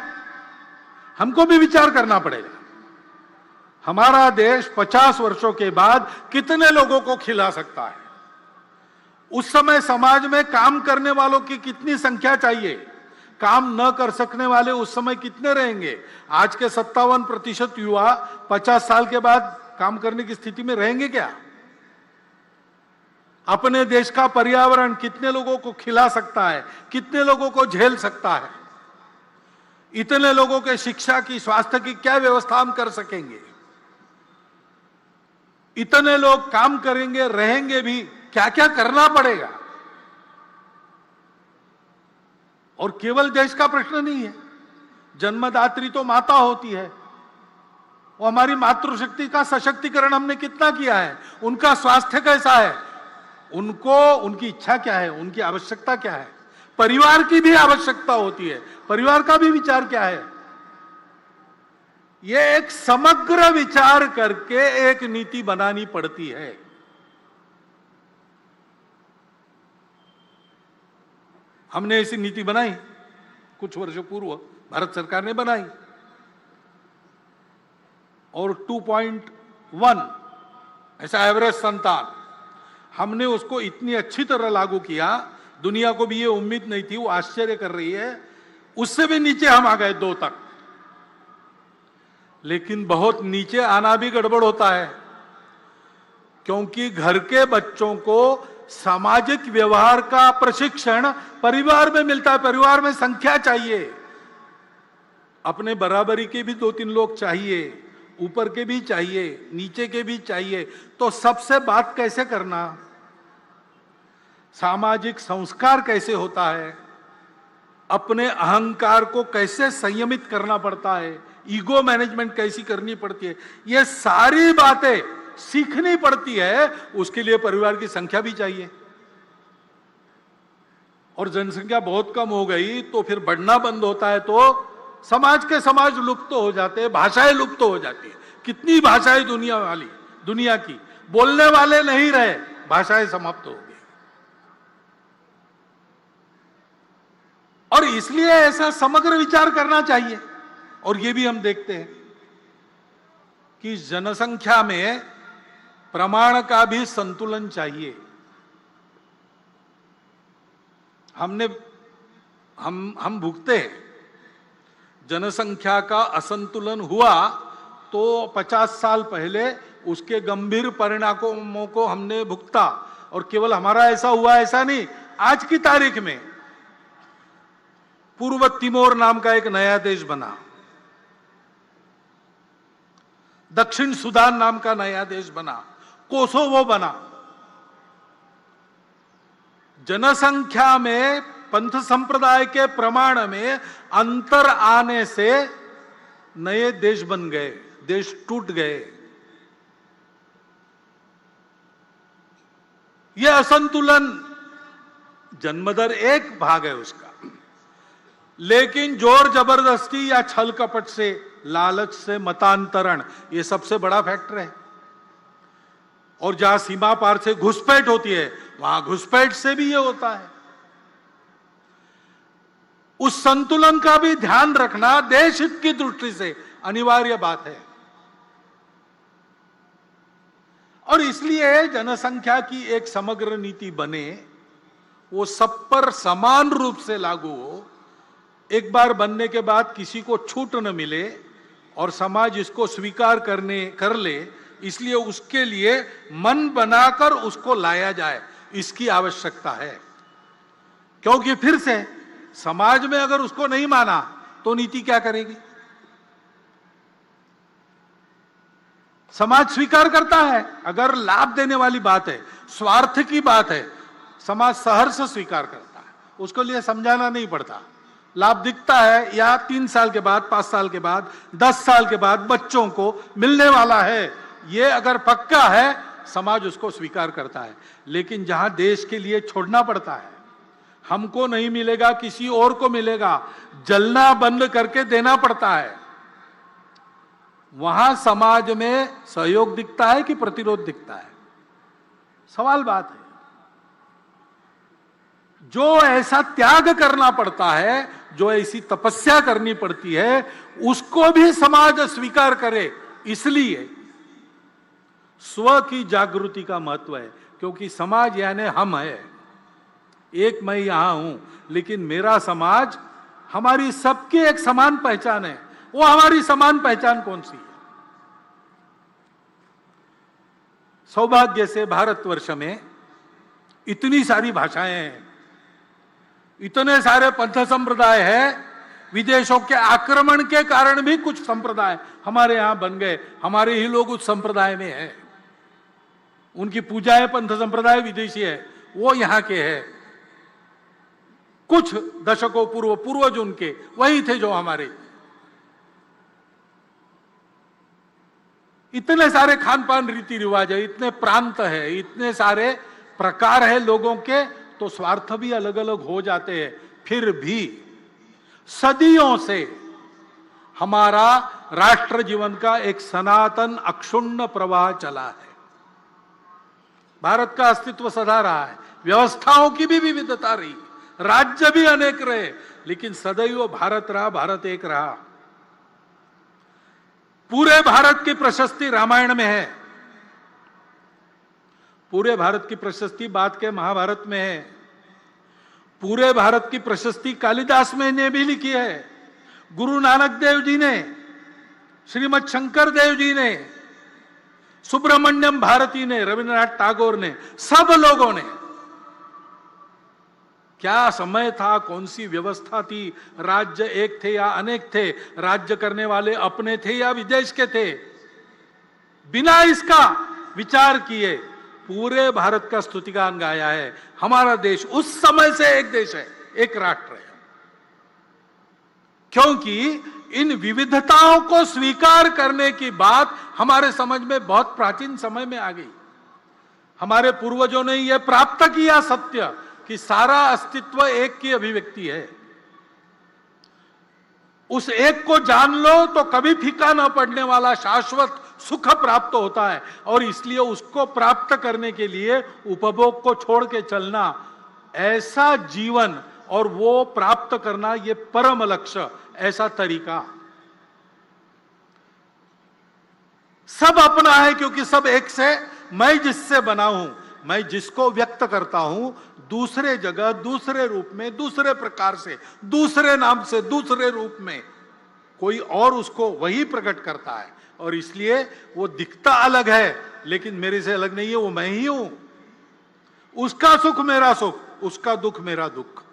हमको भी विचार करना पड़ेगा। हमारा देश 50 वर्षों के बाद कितने लोगों को खिला सकता है? उस समय समाज में काम करने वालों की कितनी संख्या चाहिए? काम न कर सकने वाले उस समय कितने रहेंगे? आज के 57% युवा 50 साल के बाद काम करने की स्थिति में रहेंगे क्या? अपने देश का पर्यावरण कितने लोगों को खिला सकता है, कितने लोगों को झेल सकता है? इतने लोगों के शिक्षा की, स्वास्थ्य की क्या व्यवस्था हम कर सकेंगे? इतने लोग काम करेंगे, रहेंगे भी, क्या क्या करना पड़ेगा? और केवल देश का प्रश्न नहीं है, जन्मदात्री तो माता होती है, वो हमारी मातृशक्ति का सशक्तिकरण हमने कितना किया है, उनका स्वास्थ्य कैसा है, उनको उनकी इच्छा क्या है, उनकी आवश्यकता क्या है, परिवार की भी आवश्यकता होती है, परिवार का भी विचार क्या है। यह एक समग्र विचार करके एक नीति बनानी पड़ती है। हमने ऐसी नीति बनाई, कुछ वर्षों पूर्व भारत सरकार ने बनाई, और 1 ऐसा एवरेज संतान, हमने उसको इतनी अच्छी तरह लागू किया, दुनिया को भी ये उम्मीद नहीं थी, वो आश्चर्य कर रही है। उससे भी नीचे हम आ गए 2 तक। लेकिन बहुत नीचे आना भी गड़बड़ होता है, क्योंकि घर के बच्चों को सामाजिक व्यवहार का प्रशिक्षण परिवार में मिलता है। परिवार में संख्या चाहिए, अपने बराबरी के भी 2-3 लोग चाहिए, ऊपर के भी चाहिए, नीचे के भी चाहिए। तो सबसे बात कैसे करना, सामाजिक संस्कार कैसे होता है, अपने अहंकार को कैसे संयमित करना पड़ता है, ईगो मैनेजमेंट कैसी करनी पड़ती है, ये सारी बातें सीखनी पड़ती है। उसके लिए परिवार की संख्या भी चाहिए। और जनसंख्या बहुत कम हो गई तो फिर बढ़ना बंद होता है, तो समाज के समाज लुप्त हो जाते हैं, भाषाएं लुप्त हो जाती है। कितनी भाषाएं दुनिया की बोलने वाले नहीं रहे, भाषाएं समाप्त हो गई। और इसलिए ऐसा समग्र विचार करना चाहिए। और ये भी हम देखते हैं कि जनसंख्या में प्रमाण का भी संतुलन चाहिए। हम भुगते हैं, जनसंख्या का असंतुलन हुआ तो 50 साल पहले उसके गंभीर परिणामों को हमने भुगता। और केवल हमारा ऐसा हुआ ऐसा नहीं, आज की तारीख में पूर्व तिमोर नाम का एक नया देश बना, दक्षिण सूडान नाम का नया देश बना, कोसोवो बना। जनसंख्या में पंथ संप्रदाय के प्रमाण में अंतर आने से नए देश बन गए, देश टूट गए। यह असंतुलन जन्मदर एक भाग है उसका, लेकिन जोर जबरदस्ती या छल कपट से, लालच से मतांतरण, यह सबसे बड़ा फैक्टर है। और जहां सीमा पार से घुसपैठ होती है, वहां घुसपैठ से भी यह होता है। उस संतुलन का भी ध्यान रखना देश हित की दृष्टि से अनिवार्य बात है। और इसलिए जनसंख्या की एक समग्र नीति बने, वो सब पर समान रूप से लागू हो। एक बार बनने के बाद किसी को छूट न मिले और समाज इसको स्वीकार कर ले, इसलिए उसके लिए मन बनाकर उसको लाया जाए, इसकी आवश्यकता है। क्योंकि फिर से समाज में अगर उसको नहीं माना तो नीति क्या करेगी? समाज स्वीकार करता है, अगर लाभ देने वाली बात है, स्वार्थ की बात है, समाज सहर्ष स्वीकार करता है, उसको लिए समझाना नहीं पड़ता। लाभ दिखता है या 3 साल के बाद, 5 साल के बाद, 10 साल के बाद बच्चों को मिलने वाला है, ये अगर पक्का है, समाज उसको स्वीकार करता है। लेकिन जहां देश के लिए छोड़ना पड़ता है, हमको नहीं मिलेगा किसी और को मिलेगा, जलना बंद करके देना पड़ता है, वहां समाज में सहयोग दिखता है कि प्रतिरोध दिखता है? सवाल बात है। जो ऐसा त्याग करना पड़ता है, जो ऐसी तपस्या करनी पड़ती है, उसको भी समाज स्वीकार करे। इसलिए स्व की जागृति का महत्व है, क्योंकि समाज यानी हम है। एक मैं यहां हूं, लेकिन मेरा समाज, हमारी सबकी एक समान पहचान है। वो हमारी समान पहचान कौन सी है? सौभाग्य से भारतवर्ष में इतनी सारी भाषाएं हैं, इतने सारे पंथ संप्रदाय है। विदेशों के आक्रमण के कारण भी कुछ संप्रदाय हमारे यहां बन गए, हमारे ही लोग उस संप्रदाय में हैं। उनकी पूजाएं पंथ संप्रदाय विदेशी है, वो यहां के हैं। कुछ दशकों पूर्वज उनके वही थे जो हमारे। इतने सारे खान पान रीति रिवाज है, इतने प्रांत है, इतने सारे प्रकार है लोगों के, तो स्वार्थ भी अलग अलग हो जाते हैं। फिर भी सदियों से हमारा राष्ट्र जीवन का एक सनातन अक्षुण्ण प्रवाह चला है। भारत का अस्तित्व सदा रहा है, व्यवस्थाओं की भी विविधता रही, राज्य भी अनेक रहे, लेकिन सदैव भारत रहा, भारत एक रहा। पूरे भारत की प्रशस्ति रामायण में है। पूरे भारत की प्रशस्ति बाद के महाभारत में है। पूरे भारत की प्रशस्ति कालिदास में ने भी लिखी है, गुरु नानक देव जी ने, श्रीमद शंकर देव जी ने, सुब्रमण्यम भारती ने, रविन्द्रनाथ टैगोर ने, सब लोगों ने। क्या समय था, कौन सी व्यवस्था थी, राज्य एक थे या अनेक थे, राज्य करने वाले अपने थे या विदेश के थे, बिना इसका विचार किए पूरे भारत का स्तुतिगान गाया है। हमारा देश उस समय से एक देश है, एक राष्ट्र है, क्योंकि इन विविधताओं को स्वीकार करने की बात हमारे समझ में बहुत प्राचीन समय में आ गई। हमारे पूर्वजों ने यह प्राप्त किया सत्य कि सारा अस्तित्व एक की अभिव्यक्ति है। उस एक को जान लो तो कभी फीका न पड़ने वाला शाश्वत सुख प्राप्त होता है, और इसलिए उसको प्राप्त करने के लिए उपभोग को छोड़ के चलना, ऐसा जीवन और वो प्राप्त करना, ये परम लक्ष्य, ऐसा तरीका सब अपना है, क्योंकि सब एक से, मैं जिससे बना हूं, मैं जिसको व्यक्त करता हूं, दूसरे जगह, दूसरे रूप में, दूसरे प्रकार से, दूसरे नाम से, दूसरे रूप में कोई और उसको वही प्रकट करता है, और इसलिए वो दिखता अलग है लेकिन मेरे से अलग नहीं है, वो मैं ही हूं। उसका सुख मेरा सुख, उसका दुख मेरा दुख।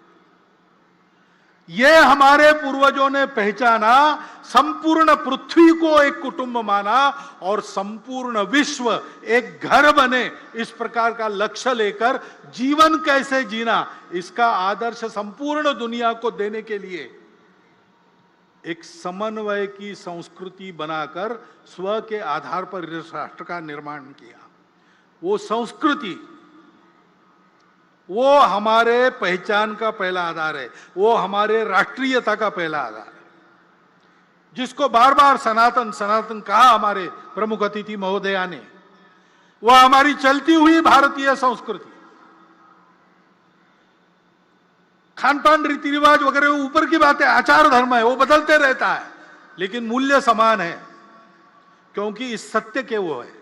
ये हमारे पूर्वजों ने पहचाना, संपूर्ण पृथ्वी को एक कुटुंब माना और संपूर्ण विश्व एक घर बने, इस प्रकार का लक्ष्य लेकर जीवन कैसे जीना, इसका आदर्श संपूर्ण दुनिया को देने के लिए एक समन्वय की संस्कृति बनाकर स्व के आधार पर इस राष्ट्र का निर्माण किया। वो संस्कृति, वो हमारे पहचान का पहला आधार है, वो हमारे राष्ट्रीयता का पहला आधार है, जिसको बार बार सनातन सनातन कहा हमारे प्रमुख अतिथि महोदया ने। वह हमारी चलती हुई भारतीय संस्कृति, खान पान, रीति रिवाज वगैरह ऊपर की बात है, आचार धर्म है, वो बदलते रहता है, लेकिन मूल्य समान है, क्योंकि इस सत्य के वो है,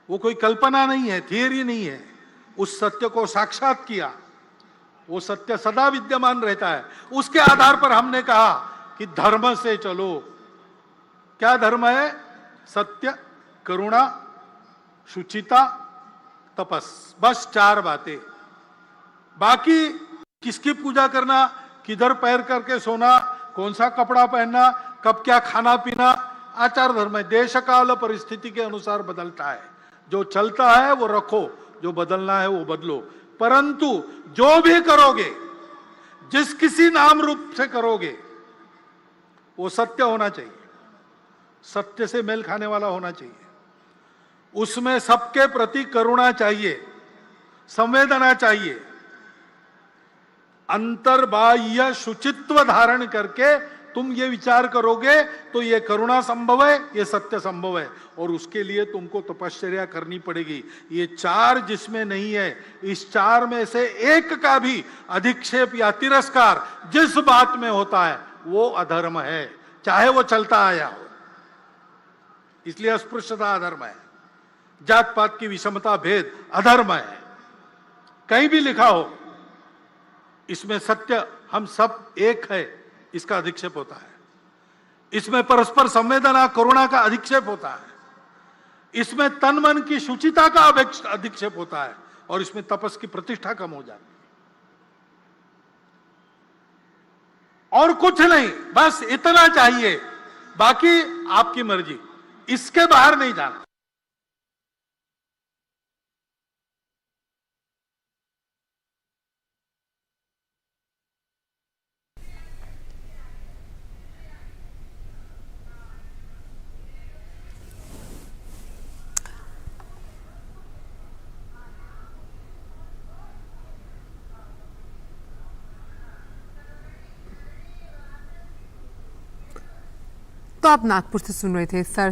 वो कोई कल्पना नहीं है, थियरी नहीं है, उस सत्य को साक्षात किया, वो सत्य सदा विद्यमान रहता है। उसके आधार पर हमने कहा कि धर्म से चलो। क्या धर्म है? सत्य, करुणा, शुचिता, तपस, बस 4 बातें। बाकी किसकी पूजा करना, किधर पैर करके सोना, कौन सा कपड़ा पहनना, कब क्या खाना पीना, आचार धर्म है, देश काल परिस्थिति के अनुसार बदलता है। जो चलता है वो रखो, जो बदलना है वो बदलो, परंतु जो भी करोगे, जिस किसी नाम रूप से करोगे, वो सत्य होना चाहिए, सत्य से मेल खाने वाला होना चाहिए, उसमें सबके प्रति करुणा चाहिए, संवेदना चाहिए, अंतर्बाह्य शुचित्व धारण करके तुम ये विचार करोगे तो ये करुणा संभव है, ये सत्य संभव है, और उसके लिए तुमको तपश्चर्या करनी पड़ेगी। ये 4 जिसमें नहीं है, इस 4 में से एक का भी अधिक्षेप या तिरस्कार जिस बात में होता है वो अधर्म है, चाहे वो चलता आया हो। इसलिए अस्पृश्यता अधर्म है, जात पात की विषमता भेद अधर्म है, कहीं भी लिखा हो। इसमें सत्य हम सब एक है, इसका अधिक्षेप होता है। इसमें परस्पर संवेदना करुणा का अधिक्षेप होता है। इसमें तन मन की शुचिता का अधिक्षेप होता है, और इसमें तपस की प्रतिष्ठा कम हो जाती है। और कुछ नहीं, बस इतना चाहिए, बाकी आपकी मर्जी, इसके बाहर नहीं जाना। तो आप नागपुर से सुन रहे थे सर